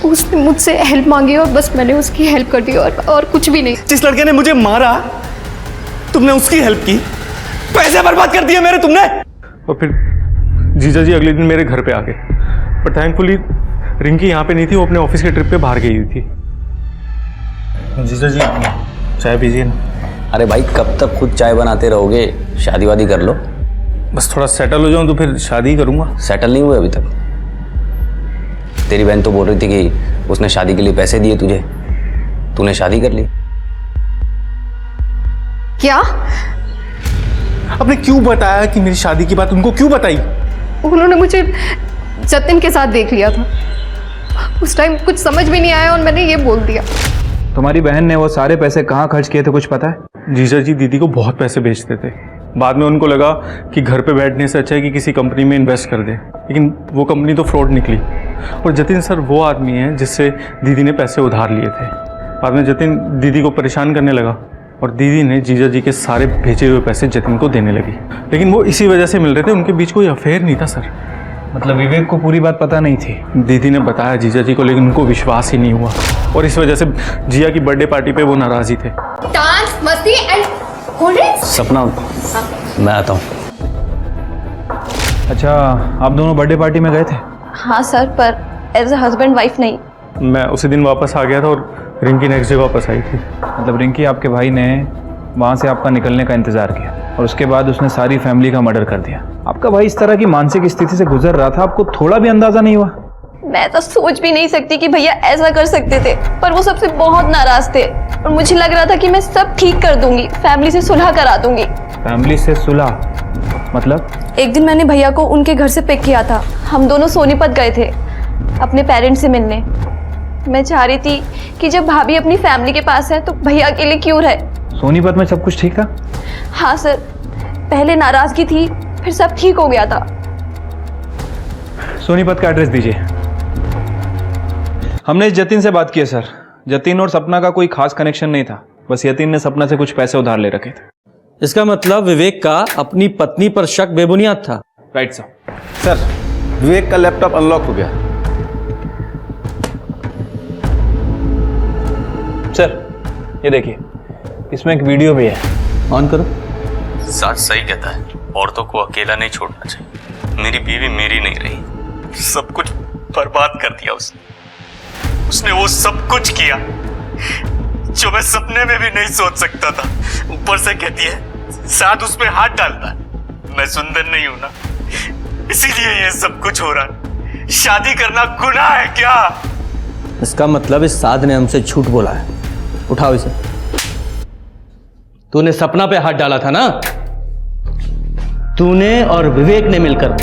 उसने मुझसे हेल्प मांगी और बस मैंने उसकी हेल्प कर दी और कुछ भी नहीं। जिस लड़के ने मुझे मारा तुमने उसकी हेल्प की, पैसे बर्बाद कर दिए मेरे तुमने। और फिर जीजा जी अगले दिन मेरे घर पे आ गए, पर थैंकफुली रिंकी यहाँ पे नहीं थी, वो अपने ऑफिस के ट्रिप पे बाहर गई हुई थी। जीजा जी चाय पीजिए ना। अरे भाई कब तक खुद चाय बनाते रहोगे? शादी वादी कर लो। बस थोड़ा सेटल हो जाऊं तो फिर शादी करूंगा। सेटल नहीं हुए अभी तक? तेरी बहन तो बोल रही थी कि उसने शादी के लिए पैसे दिए तुझे, तूने शादी कर ली। क्या? आपने क्यों बताया कि मेरी शादी की बात उनको क्यों बताई? उन्होंने मुझे जतिन के साथ देख लिया था। उस टाइम कुछ समझ भी नहीं आया और मैंने ये बोल दिया। तुम्हारी बहन ने वो सारे पैसे कहाँ खर्च किए थे, कुछ पता है? जीजा जी दीदी को बहुत पैसे बेचते थे। बाद में उनको लगा कि घर पे बैठने से अच्छा है कि किसी कंपनी में इन्वेस्ट कर दे, लेकिन वो कंपनी तो फ्रॉड निकली। और जतिन सर वो आदमी है जिससे दीदी ने पैसे उधार लिए थे। बाद में जतिन दीदी को परेशान करने लगा और दीदी ने जीजा जी के सारे भेजे हुए पैसे जतिन को देने लगी। लेकिन वो इसी वजह से मिल रहे थे, उनके बीच कोई अफेयर नहीं था सर। मतलब विवेक को पूरी बात पता नहीं थी? दीदी ने बताया जीजा जी को, लेकिन उनको विश्वास ही नहीं हुआ और इस वजह से जिया की बर्थडे पार्टी पे वो नाराज ही थे। डांस, मस्ती एंड कोल्ड ड्रिंक्स। सपना, मैं आता हूँ। अच्छा, आप दोनों बर्थडे पार्टी में गए थे? हाँ सर, पर एज अ हस्बैंड वाइफ नहीं। मैं उसी दिन वापस आ गया था और रिंकी नेक्स्ट डे वापस आई थी। मतलब रिंकी आपके भाई ने वहाँ से आपका निकलने का इंतज़ार किया और उसके बाद उसने सारी फैमिली का मर्डर कर दिया। आपका भाई इस तरह की मानसिक स्थिति से गुजर रहा था, आपको थोड़ा भी अंदाज़ा नहीं हुआ? मैं तो सोच भी नहीं सकती कि भैया ऐसा कर सकते थे, पर वो सबसे बहुत नाराज थे और मुझे लग रहा था कि मैं सब ठीक कर दूंगी, फैमिली से सुलह करा दूंगी। फैमिली से सुलह मतलब? एक दिन मैंने भैया को उनके घर से पिक किया था। हम दोनों सोनीपत गए थे अपने पेरेंट्स से मिलने। मैं चाह रही थी कि जब भाभी अपनी फैमिली के पास है तो भैया अकेले क्यों रहे। सोनीपत में सब कुछ ठीक था? हाँ सर, पहले नाराजगी थी, फिर सब ठीक हो गया था। सोनीपत का एड्रेस दीजिए। हमने जतिन से बात की है सर। जतिन और सपना का कोई खास कनेक्शन नहीं था, बस यतिन ने सपना से कुछ पैसे उधार ले रखे थे। इसका मतलब विवेक का अपनी पत्नी पर शक बेबुनियाद था। Right sir. सर, विवेक का लैपटॉप अनलॉक हो गया। सर ये देखिए, इसमें एक वीडियो भी है। ऑन करो। साथ सही कहता है, औरतों को अकेला नहीं छोड़ना चाहिए। मेरी बीवी मेरी नहीं रही, सब कुछ बर्बाद कर दिया उसने वो सब कुछ किया जो मैं सपने में भी नहीं सोच सकता था। ऊपर से कहती है साथ उस पे हाथ डालता है। मैं सुंदर नहीं हूं ना, इसीलिए ये सब कुछ हो रहा है। शादी करना गुनाह है क्या? इसका मतलब इस साध ने हमसे झूठ बोला है। उठाओ इसे। तूने सपना पे हाथ डाला था ना? तूने और विवेक ने मिलकर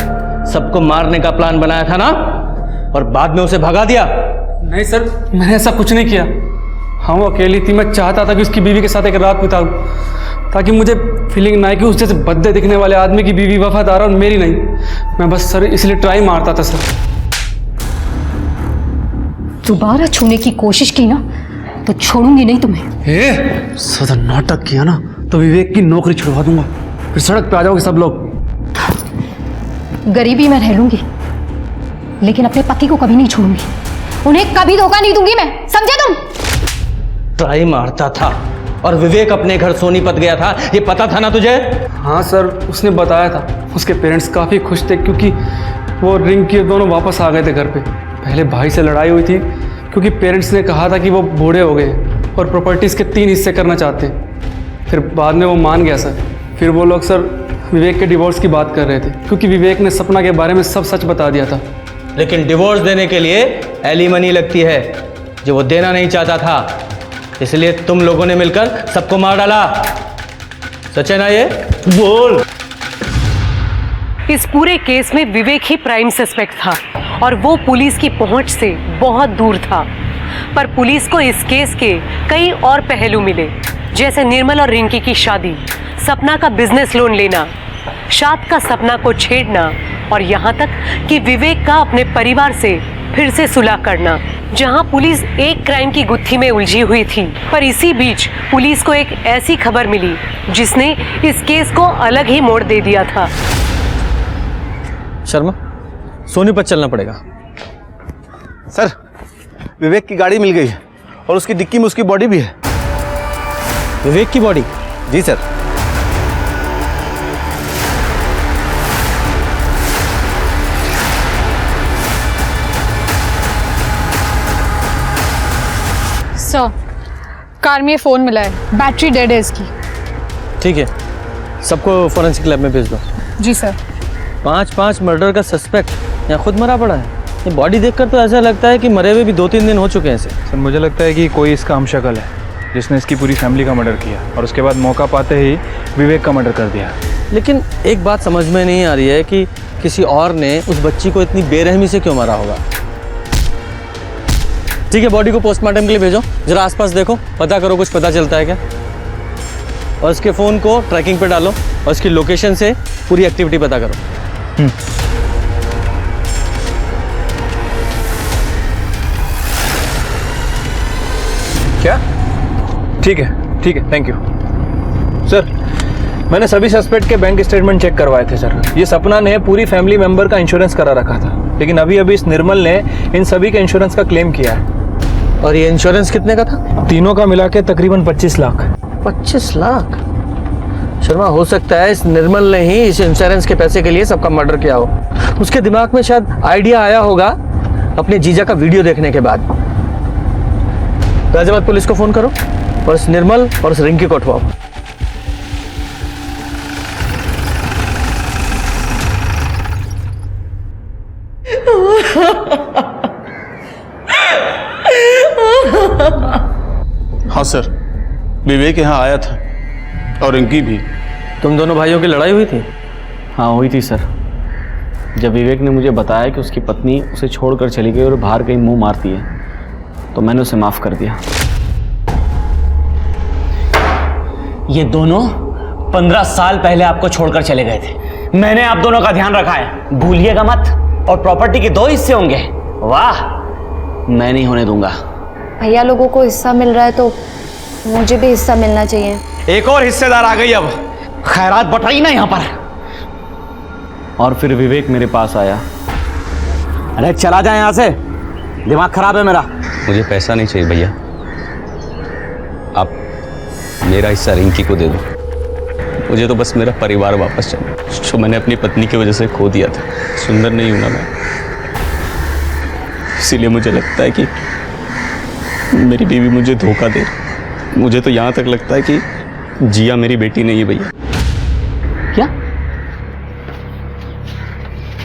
सबको मारने का प्लान बनाया था ना, और बाद में उसे भगा दिया? नहीं सर, मैंने ऐसा कुछ नहीं किया। हाँ वो अकेली थी, मैं चाहता था कि उसकी बीवी के साथ एक रात बिताऊं, ताकि मुझे फीलिंग ना आए कि उस जैसे बद्दे दिखने वाले आदमी की बीवी वफादार और मेरी नहीं। मैं बस सर इसलिए ट्राई मारता था सर। दोबारा छूने की कोशिश की ना तो छोड़ूंगी नहीं तुम्हें। सदा नाटक किया ना तो विवेक की नौकरी छुड़वा दूंगा, फिर सड़क पे आ जाओगे सब लोग। गरीबी में रह लूंगी, लेकिन अपने पति को कभी नहीं छोड़ूंगी। उन्हें कभी धोखा नहीं दूंगी मैं, समझे तुम? ट्राई मारता था और विवेक अपने घर सोनीपत गया था, ये पता था ना तुझे? हाँ सर, उसने बताया था। उसके पेरेंट्स काफ़ी खुश थे क्योंकि वो रिंकी दोनों वापस आ गए थे घर पे। पहले भाई से लड़ाई हुई थी क्योंकि पेरेंट्स ने कहा था कि वो बूढ़े हो गए और प्रॉपर्टीज़ के 3 हिस्से करना चाहते हैं। फिर बाद में वो मान गया सर। फिर वो लोग सर विवेक के डिवोर्स की बात कर रहे थे क्योंकि विवेक ने सपना के बारे में सब सच बता दिया था। लेकिन डिवोर्स देने के लिए एलिमनी लगती है, जो वो देना नहीं चाहता था। इसलिए तुम लोगों ने मिलकर सबको मार डाला। सच है ना ये? बोल। इस पूरे केस में विवेक ही प्राइम सस्पेक्ट था और वो पुलिस की पहुंच से बहुत दूर था। पर पुलिस को इस केस के कई और पहलू मिले, जैसे निर्मल और रिंकी की शादी, सपना का बिजनेस लोन लेना, शाद का सपना को छेड़ना और यहाँ तक कि विवेक का अपने परिवार से फिर से सुलह करना। जहाँ पुलिस एक क्राइम की गुत्थी में उलझी हुई थी, पर इसी बीच पुलिस को एक ऐसी खबर मिली जिसने इस केस को अलग ही मोड़ दे दिया था। शर्मा, सोनीपत चलना पड़ेगा। सर, विवेक की गाड़ी मिल गई है और उसकी डिक्की में उसकी बॉडी भी है। विवेक की बॉडी? जी सर। सर, कार में फ़ोन मिला है, बैटरी डेड है इसकी। ठीक है, सबको फॉरेंसिक लैब में भेज दो। जी सर। 5 मर्डर का सस्पेक्ट यहाँ खुद मरा पड़ा है। ये बॉडी देखकर तो ऐसा लगता है कि मरे हुए भी 2-3 दिन हो चुके हैं इसे। सर मुझे लगता है कि कोई इसका हमशक्ल है। जिसने इसकी पूरी फैमिली का मर्डर किया और उसके बाद मौका पाते ही विवेक का मर्डर कर दिया। लेकिन एक बात समझ में नहीं आ रही है कि किसी और ने उस बच्ची को इतनी बेरहमी से क्यों मारा होगा। ठीक है, बॉडी को पोस्टमार्टम के लिए भेजो, जरा आसपास देखो, पता करो कुछ पता चलता है क्या, और उसके फ़ोन को ट्रैकिंग पे डालो और उसकी लोकेशन से पूरी एक्टिविटी पता करो। क्या? ठीक है, थैंक यू सर। मैंने सभी सस्पेक्ट के बैंक स्टेटमेंट चेक करवाए थे सर। ये सपना ने पूरी फैमिली मेंबर का इंश्योरेंस करा रखा था, लेकिन अभी अभी इस निर्मल ने इन सभी के इंश्योरेंस का क्लेम किया है। और ये इंश्योरेंस कितने का था? तीनों का मिला के तकरीबन 25 लाख। 25 लाख? शर्मा, हो सकता है इस निर्मल ने ही इस इंश्योरेंस के पैसे के लिए सबका मर्डर किया हो। उसके दिमाग में शायद आइडिया आया होगा अपने जीजा का वीडियो देखने के बाद। गाजियाबाद पुलिस को फोन करो और इस निर्मल और इस रिंकी को उठवाओ। हाँ सर, विवेक यहाँ आया था और रिंकी भी। तुम दोनों भाइयों की लड़ाई हुई थी? हाँ हुई थी सर। जब विवेक ने मुझे बताया कि उसकी पत्नी उसे छोड़कर चली गई और बाहर कहीं मुंह मारती है, तो मैंने उसे माफ कर दिया। ये दोनों 15 साल पहले आपको छोड़कर चले गए थे। मैंने आप दोनों का ध्यान रखा है, भूलिएगा मत। और प्रॉपर्टी के 2 हिस्से होंगे। वाह, मैं नहीं होने दूंगा। भैया लोगों को हिस्सा मिल रहा है तो मुझे भी हिस्सा मिलना चाहिए। एक और हिस्सेदार आ गई, अब खैरात बटाई ना यहाँ पर। और फिर विवेक मेरे पास आया। अरे चला जाए यहाँ से, दिमाग खराब है मेरा। मुझे पैसा नहीं चाहिए भैया, आप मेरा हिस्सा रिंकी को दे दो। मुझे तो बस मेरा परिवार वापस चाहिए, जो मैंने अपनी पत्नी की वजह से खो दिया था। सुंदर नहीं हूं ना मैं, इसीलिए मुझे लगता है कि मेरी बीवी मुझे धोखा दे। मुझे तो यहाँ तक लगता है कि जिया मेरी बेटी नहीं है भैया। क्या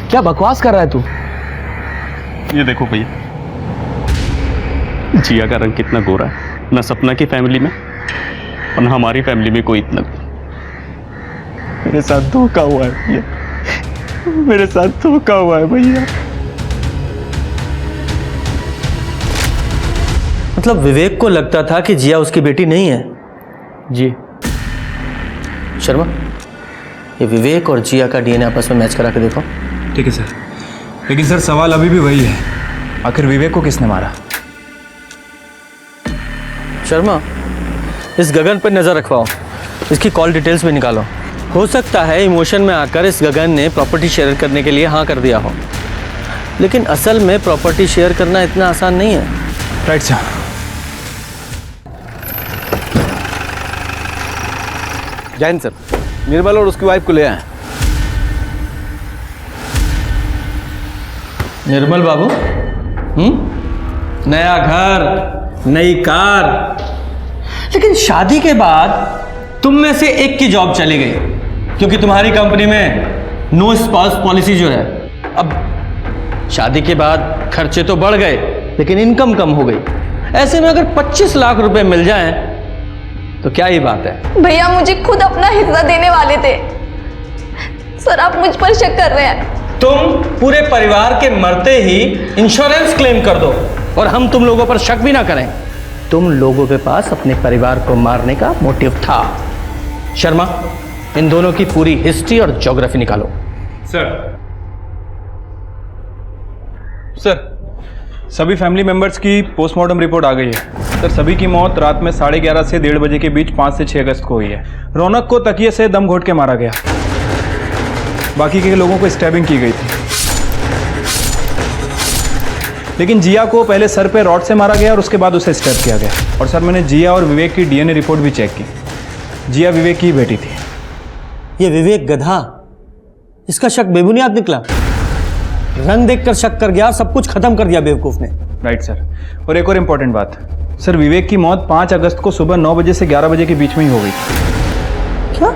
क्या बकवास कर रहा है तू? ये देखो भैया, जिया का रंग कितना गोरा है, ना सपना की फैमिली में और ना हमारी फैमिली में कोई इतना। मेरे साथ धोखा हुआ है भैया, मेरे साथ धोखा हुआ है भैया। मतलब विवेक को लगता था कि जिया उसकी बेटी नहीं है? जी। शर्मा, ये विवेक और जिया का डीएनए आपस में मैच करा के देखो। ठीक है सर, लेकिन सर सवाल अभी भी वही है, आखिर विवेक को किसने मारा? शर्मा, इस गगन पर नजर रखवाओ, इसकी कॉल डिटेल्स भी निकालो। हो सकता है इमोशन में आकर इस गगन ने प्रॉपर्टी शेयर करने के लिए हाँ कर दिया हो, लेकिन असल में प्रॉपर्टी शेयर करना इतना आसान नहीं है। Right sir. Jain sir, Nirmal और उसकी वाइफ को ले आए। निर्मल बाबू, नया घर, नई कार, लेकिन शादी के बाद तुम में से एक की जॉब चली गई, क्योंकि तुम्हारी कंपनी में नो स्पाउस पॉलिसी जो है। अब शादी के बाद खर्चे तो बढ़ गए, लेकिन इनकम कम हो गई। ऐसे में अगर 25 लाख रुपए मिल जाएं, तो क्या ही बात है। भैया मुझे खुद अपना हिस्सा देने वाले थे सर, आप मुझ पर शक कर रहे हैं। तुम पूरे परिवार के मरते ही इंश्योरेंस क्लेम कर दो और हम तुम लोगों पर शक भी ना करें। तुम लोगों के पास अपने परिवार को मारने का मोटिव था। शर्मा, इन दोनों की पूरी हिस्ट्री और ज्योग्राफी निकालो। सर, सभी फैमिली मेंबर्स की पोस्टमार्टम रिपोर्ट आ गई है। सर, सभी की मौत रात में 11:30 से 1:30 बजे के बीच 5 से 6 अगस्त को हुई है। रौनक को तकिए से दम घोट के मारा गया, बाकी के लोगों को स्टैबिंग की गई थी। लेकिन जिया को पहले सर पे रॉड से मारा गया और उसके बाद उसे स्टैब किया गया। और सर, मैंने जिया और विवेक की डीएनए रिपोर्ट भी चेक की। जिया विवेक की बेटी थी। ये विवेक गधा, इसका शक बेबुनियाद निकला। रंग देखकर शक कर गया और सब कुछ खत्म कर दिया बेवकूफ ने। Right sir. और एक और इम्पोर्टेंट बात सर, विवेक की मौत 5 अगस्त को सुबह 9 बजे से 11 बजे के बीच में ही हो गई। क्या?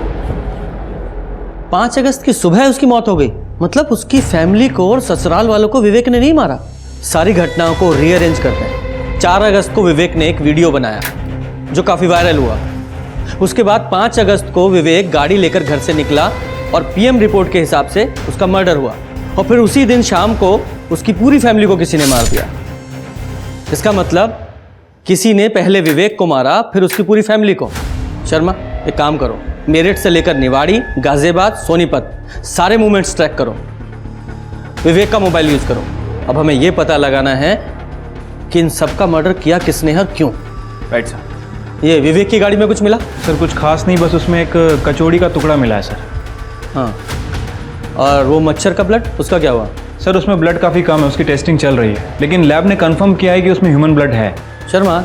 5 अगस्त की सुबह उसकी मौत हो गई? मतलब उसकी फैमिली को और ससुराल वालों को विवेक ने नहीं मारा। सारी घटनाओं को रीअरेंज करते हैं। 4 अगस्त को विवेक ने एक वीडियो बनाया। जो काफ़ी वायरल हुआ। उसके बाद 5 अगस्त को विवेक गाड़ी लेकर घर से निकला और पीएम रिपोर्ट के हिसाब से उसका मर्डर हुआ, और फिर उसी दिन शाम को उसकी पूरी फैमिली को किसी ने मार दिया। इसका मतलब किसी ने पहले विवेक को मारा, फिर उसकी पूरी फैमिली को। शर्मा, एक काम करो, मेरठ से लेकर निवाड़ी, गाजियाबाद, सोनीपत सारे मूवमेंट्स ट्रैक करो, विवेक का मोबाइल यूज करो। अब हमें यह पता लगाना है कि इन सब का मर्डर किया किसने है और क्यों। Right sir. ये विवेक की गाड़ी में कुछ मिला? सर कुछ खास नहीं, बस उसमें एक कचौड़ी का टुकड़ा मिला है सर। हाँ, और वो मच्छर का ब्लड, उसका क्या हुआ? सर उसमें ब्लड काफ़ी कम है, उसकी टेस्टिंग चल रही है, लेकिन लैब ने कंफर्म किया है कि उसमें ह्यूमन ब्लड है। शर्मा,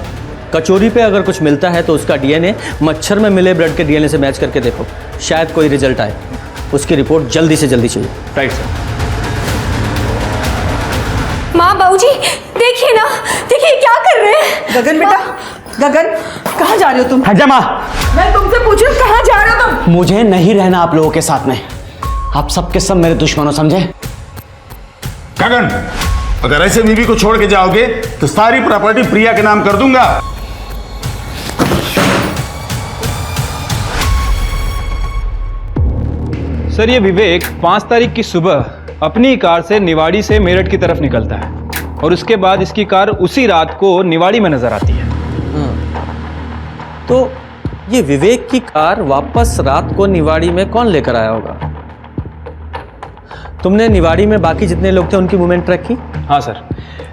कचौरी पे अगर कुछ मिलता है तो उसका डीएनए मच्छर में मिले ब्लड के डीएनए से मैच करके देखो, शायद कोई रिजल्ट आए। उसकी रिपोर्ट जल्दी से जल्दी चाहिए। Right sir. माँ, बाबूजी, देखिए ना, देखिए क्या कर रहे हैं। गगन बेटा, गगन कहाँ जा रहे हो तुम? हट जा माँ। मैं तुमसे पूछ रही हूँ कहाँ जा रहे हो तुम? मुझे नहीं रहना आप लोगों के साथ में। आप सबके सब मेरे दुश्मनों, समझे? गगन, अगर ऐसे बीवी को छोड़ के जाओगे तो सारी प्रॉपर्टी प्रिया के नाम कर दूंगा। सर ये विवेक 5 तारीख की सुबह अपनी कार से निवाड़ी से मेरठ की तरफ निकलता है, और उसके बाद इसकी कार उसी रात को निवाड़ी में नजर आती है। तो ये विवेक की कार वापस रात को निवाड़ी में कौन लेकर आया होगा? तुमने निवाड़ी में बाकी जितने लोग थे उनकी मूवमेंट ट्रैक की? हाँ सर,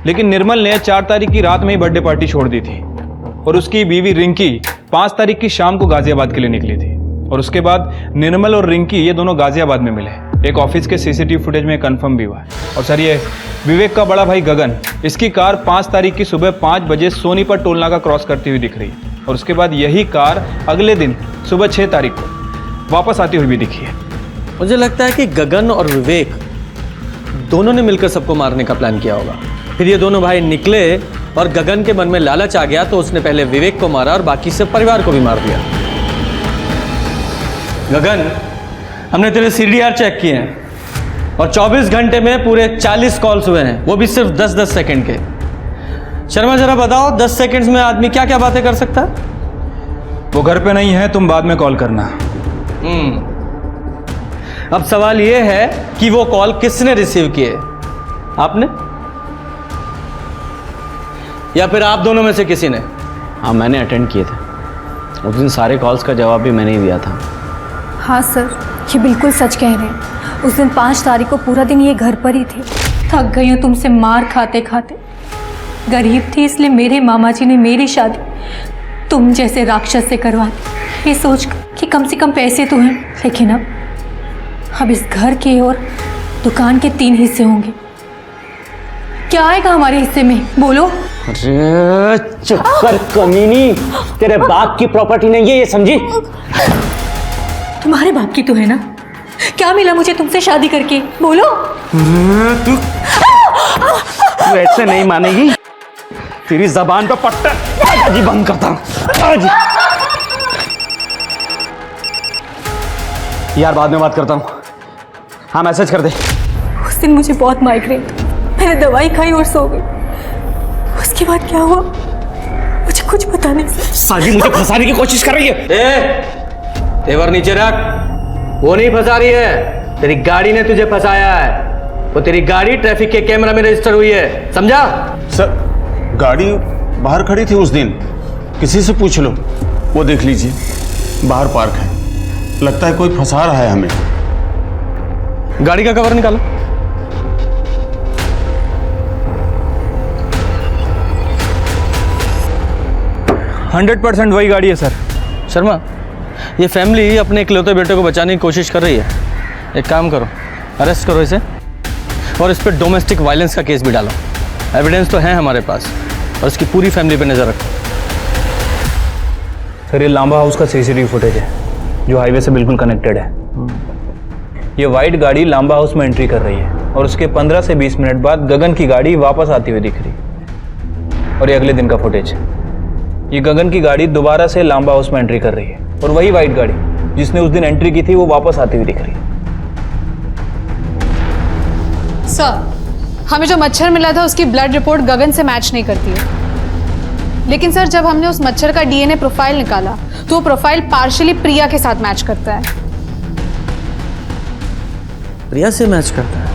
लेकिन निर्मल ने 4 तारीख की रात में ही बर्थडे पार्टी छोड़ दी थी, और उसकी बीवी रिंकी 5 तारीख की शाम को गाजियाबाद के लिए निकली थी, और उसके बाद निर्मल और रिंकी ये दोनों गाजियाबाद में मिले। एक ऑफिस के सीसीटीवी फुटेज में कंफर्म भी हुआ है। और सर ये विवेक का बड़ा भाई गगन, इसकी कार 5 तारीख की सुबह 5 बजे सोनीपत टोल नाका क्रॉस करती हुई दिख रही है, और उसके बाद यही कार अगले दिन सुबह 6 तारीख को वापस आती हुई भी दिखी है। मुझे लगता है कि गगन और विवेक दोनों ने मिलकर सबको मारने का प्लान किया होगा। फिर ये दोनों भाई निकले और गगन के मन में लालच आ गया तो उसने पहले विवेक को मारा और बाकी सब परिवार को भी मार दिया। गगन, हमने तेरे CDR चेक किए हैं और 24 घंटे में पूरे 40 कॉल्स हुए हैं, वो भी सिर्फ 10-10 सेकंड के। शर्मा जरा बताओ, 10 सेकंड्स में आदमी क्या क्या बातें कर सकता है? वो घर पे नहीं है, तुम बाद में कॉल करना। अब सवाल ये है कि वो कॉल किसने रिसीव किए, आपने या फिर आप दोनों में से किसी ने? हाँ, मैंने अटेंड किए थे। उस दिन सारे कॉल्स का जवाब भी मैंने ही दिया था। हाँ सर, ये बिल्कुल सच कह रहे हैं। उस दिन 5 तारीख को पूरा दिन ये घर पर ही थे। थक गई हूँ तुमसे मार खाते खाते। गरीब थी इसलिए मेरे मामा जी ने मेरी शादी तुम जैसे राक्षस से करवा दी, ये सोच कि कम से कम पैसे तो हैं। लेकिन अब इस घर के और दुकान के 3 हिस्से होंगे। क्या आएगा हमारे हिस्से में, बोलो? अरे चुप कर कमीनी, तेरे बाप की प्रॉपर्टी नहीं है, ये समझी? तुम्हारे बाप की तो है ना। क्या मिला मुझे तुमसे शादी करके, बोलो? तू ऐसे नहीं मानेगी। तेरी जबान पे पट्टा आज ही बंद करता हूं, आज ही। यार बाद में बात करता हूं। हाँ, मैसेज कर दे। उस दिन मुझे बहुत माइग्रेन था, मैंने दवाई खाई और सो गई। उसके बाद क्या हुआ मुझे कुछ पता नहीं। साजी मुझे फंसाने की कोशिश कर रही है। तेवर नीचे रख, वो नहीं फंसा रही है, तेरी गाड़ी ने तुझे फंसाया है। वो तेरी गाड़ी ट्रैफिक के कैमरा में रजिस्टर हुई है, समझा? सर, गाड़ी बाहर खड़ी थी उस दिन, किसी से पूछ लो, वो देख लीजिए बाहर पार्क है। लगता है कोई फंसा रहा है हमें। गाड़ी का कवर निकालो। हंड्रेड 100% वही गाड़ी है सर। शर्मा, ये फैमिली अपने इकलौते बेटे को बचाने की कोशिश कर रही है। एक काम करो, अरेस्ट करो इसे और इस पर डोमेस्टिक वायलेंस का केस भी डालो। एविडेंस तो है हमारे पास, और इसकी पूरी फैमिली पे नजर रखो। सर ये लांबा हाउस का सीसीटीवी फुटेज है जो हाईवे से बिल्कुल कनेक्टेड है। ये वाइट गाड़ी लांबा हाउस में एंट्री कर रही है और उसके 15 से 20 मिनट बाद गगन की गाड़ी वापस आती हुई दिख रही। और ये अगले दिन का फुटेज। ये गगन की गाड़ी दोबारा से लांबा हाउस में एंट्री कर रही है और वही वाइट गाड़ी जिसने उस दिन एंट्री की थी वो वापस आती हुई दिख रही है। सर, हमें जो मच्छर मिला था उसकी ब्लड रिपोर्ट गगन से मैच नहीं करती है। लेकिन सर जब हमने उस मच्छर का डीएनए प्रोफाइल निकाला तो वो प्रोफाइल पार्शियली प्रिया के साथ मैच करता है। प्रिया से मैच करता है?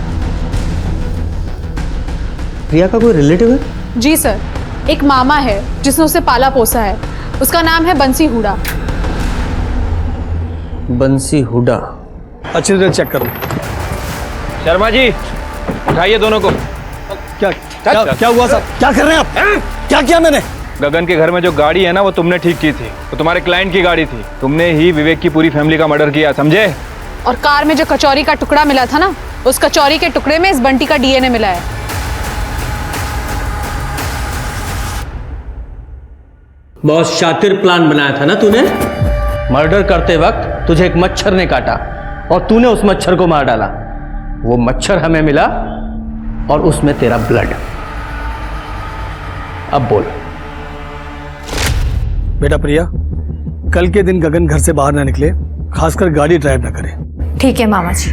प्रिया का कोई रिलेटिव है? जी सर, एक मामा है जिसने उसे पाला पोसा है, उसका नाम है बंसी हुडा। बंसी हुडा? अच्छी तरह चेक करो। शर्मा जी उठाइए दोनों को। क्या हुआ साहब? क्या कर रहे हैं आप? क्या किया मैंने? गगन के घर में जो गाड़ी है ना वो तुमने ठीक की थी, वो तुम्हारे क्लाइंट की गाड़ी थी। तुमने ही विवेक की पूरी फैमिली का मर्डर किया, समझे? और कार में जो कचौरी का टुकड़ा मिला था ना, उस कचौरी के टुकड़े में इस बंटी का डीएनए मिला है। बहुत शातिर प्लान बनाया था ना तूने। मर्डर करते वक्त तुझे एक मच्छर ने काटा और तूने उस मच्छर को मार डाला। वो मच्छर हमें मिला और उसमें तेरा ब्लड। अब बोल। बेटा प्रिया, कल के दिन गगन घर से बाहर ना निकले, खासकर गाड़ी ड्राइव ना करे। ठीक है मामा जी।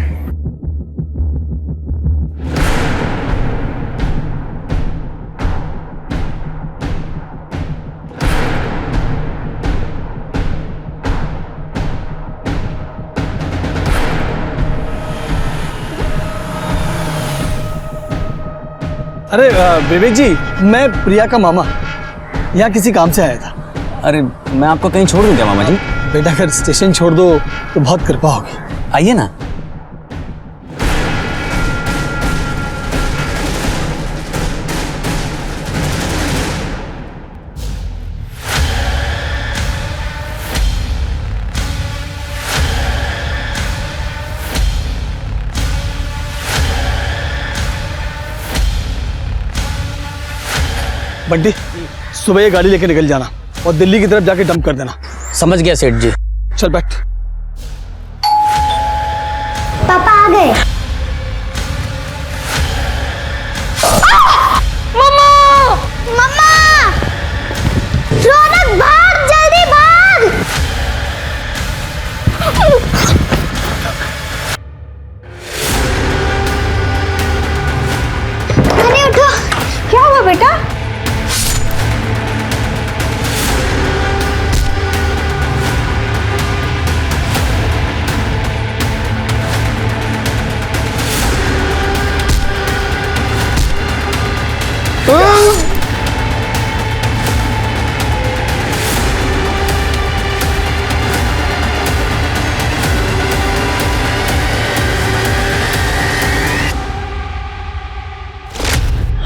अरे विवेक जी, मैं प्रिया का मामा यहाँ किसी काम से आया था। अरे मैं आपको कहीं छोड़ दूं क्या मामा जी? बेटा अगर स्टेशन छोड़ दो तो बहुत कृपा होगी। आइए ना। बंटी, सुबह ये गाड़ी लेके निकल जाना और दिल्ली की तरफ जाके डंप कर देना। समझ गया सेठ जी। चल बैठ। पापा आ गए। मम्मा! मम्मा! रौनक भाग, जल्दी भाग! हनी उठो। क्या हुआ बेटा?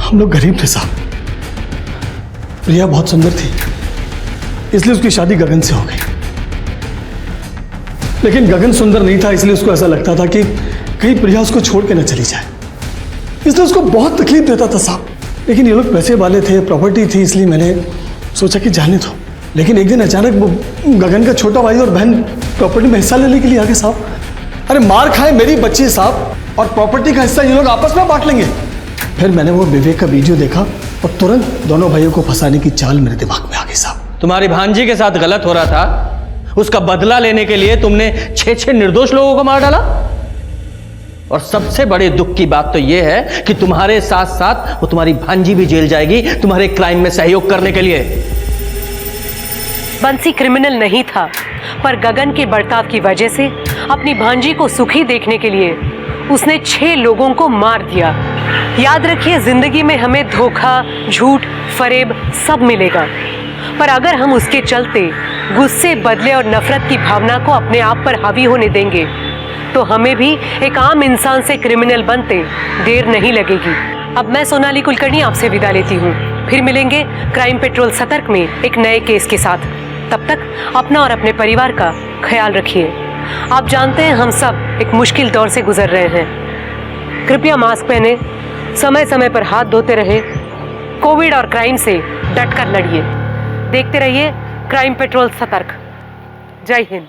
हम लोग गरीब थे साहब। प्रिया बहुत सुंदर थी, इसलिए उसकी शादी गगन से हो गई। लेकिन गगन सुंदर नहीं था, इसलिए उसको ऐसा लगता था कि कहीं प्रिया उसको छोड़ के न चली जाए, इसलिए उसको बहुत तकलीफ देता था साहब। लेकिन ये लोग पैसे वाले थे, प्रॉपर्टी थी, इसलिए मैंने सोचा कि जाने दो। लेकिन एक दिन अचानक वो गगन का छोटा भाई और बहन प्रॉपर्टी में हिस्सा लेने के लिए आ गए साहब। अरे मार खाए मेरी बच्ची साहब, और प्रॉपर्टी का हिस्सा ये लोग आपस में बांट लेंगे। फिर मैंने वो विवेक का वीडियो देखा और तुरंत दोनों भाइयों को फंसाने की चाल मेरे दिमाग में आ गई साहब। तुम्हारी भांजी के साथ गलत हो रहा था, उसका बदला लेने के लिए तुमने 6 निर्दोष लोगों को मार डाला। और सबसे बड़े दुख की बात तो यह है कि तुम्हारे साथ साथ वो तुम्हारी भांजी भी जेल जाएगी तुम्हारे क्राइम में सहयोग करने के लिए। बंसी क्रिमिनल नहीं था, पर गगन के बर्ताव की वजह से अपनी भांजी को सुखी देखने के लिए उसने 6 लोगों को मार दिया। याद रखिए, जिंदगी में हमें धोखा, झूठ, फरेब सब मिलेगा, पर अगर हम उसके चलते गुस्से, बदले और नफरत की भावना को अपने आप पर हावी होने देंगे तो हमें भी एक आम इंसान से क्रिमिनल बनते देर नहीं लगेगी। अब मैं सोनाली कुलकर्णी आपसे विदा लेती हूँ। फिर मिलेंगे क्राइम पेट्रोल सतर्क में एक नए केस के साथ। तब तक अपना और अपने परिवार का ख्याल रखिए। आप जानते हैं हम सब एक मुश्किल दौर से गुजर रहे हैं। कृपया मास्क पहने, समय समय पर हाथ धोते रहे, कोविड और क्राइम से डटकर लड़िए। देखते रहिए क्राइम पेट्रोल सतर्क। जय हिंद।